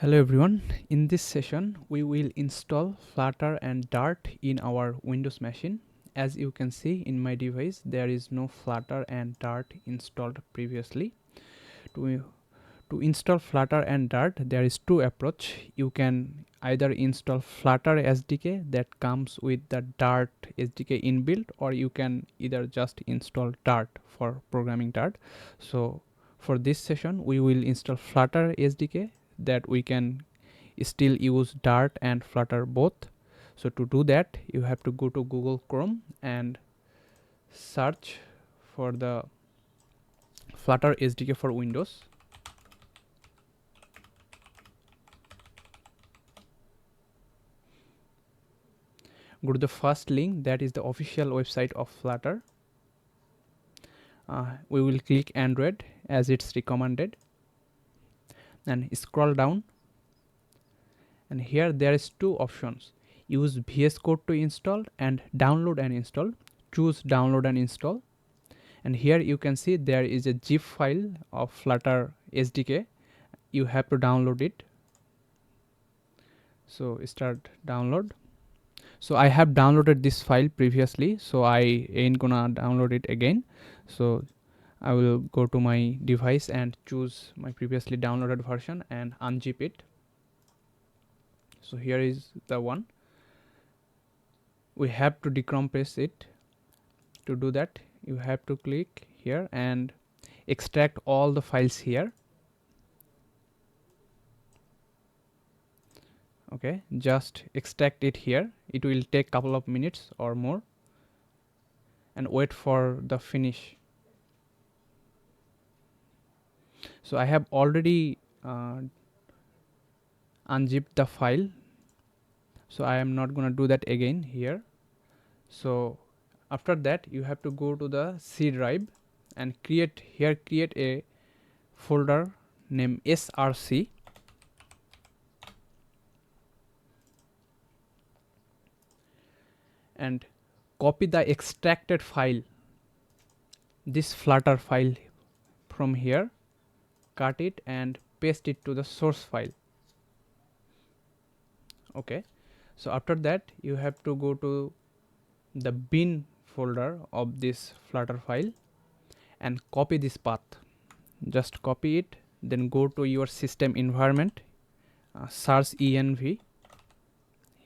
Hello everyone, in this session we will install Flutter and Dart in our Windows machine. As you can see in my device, there is no Flutter and Dart installed previously. To install Flutter and Dart, there is two approach. You can either install Flutter SDK that comes with the Dart SDK inbuilt, or you can either just install Dart for programming Dart. So for this session we will install Flutter SDK that we can still use Dart and Flutter both. So to do that, you have to go to Google Chrome and search for the Flutter SDK for Windows. Go to the first link, that is the official website of Flutter. We will click Android as it's recommended and scroll down, and here there is two options: use VS Code to install and download and install. Choose download and install, and here you can see there is a zip file of Flutter SDK. You have to download it. So start download. So I have downloaded this file previously, so I ain't gonna download it again. So I will go to my device and choose my previously downloaded version and unzip it. So here is the one. We have to decompress it. To do that, you have to click here and extract all the files here. Okay, just extract it here. It will take couple of minutes or more, and wait for the finish. So I have already unzipped the file, so I am not gonna do that again here. So after that, you have to go to the C drive and create a folder named src, and copy the extracted file, this Flutter file, from here, cut it and paste it to the source file. Okay, so after that you have to go to the bin folder of this Flutter file and copy this path. Just copy it, then go to your system environment, search env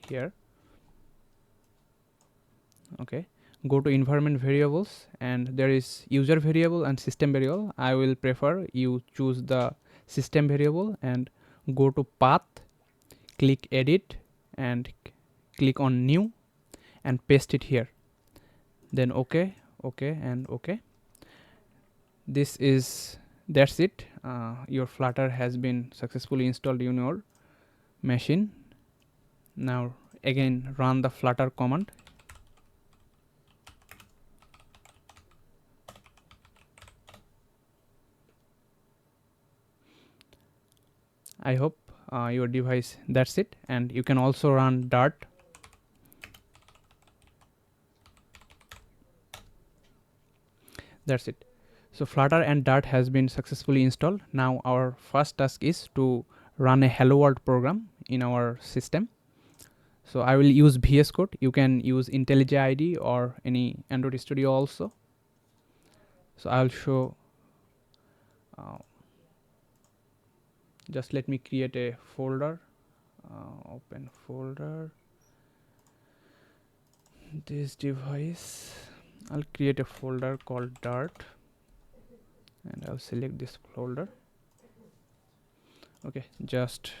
here. Okay, go to environment variables, and there is user variable and system variable. I will prefer you choose the system variable and go to path, click edit and click on new and paste it here. Then okay and okay. That's it. Your Flutter has been successfully installed in your machine. Now again run the Flutter command. I hope your device, that's it. And you can also run Dart. That's it. So Flutter and Dart has been successfully installed. Now our first task is to run a hello world program in our system. So I will use VS Code. You can use IntelliJ IDE or any Android Studio also. So I'll show. Just let me create a folder. Open folder. This device. I'll create a folder called Dart, and I'll select this folder. Okay, just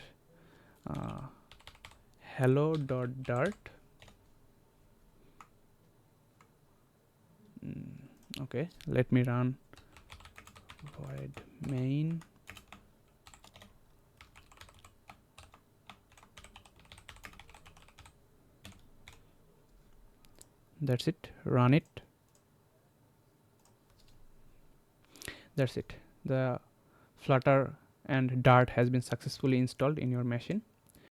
hello.dart. Okay, let me run void main. That's it. Run it. That's it. The Flutter and Dart has been successfully installed in your machine.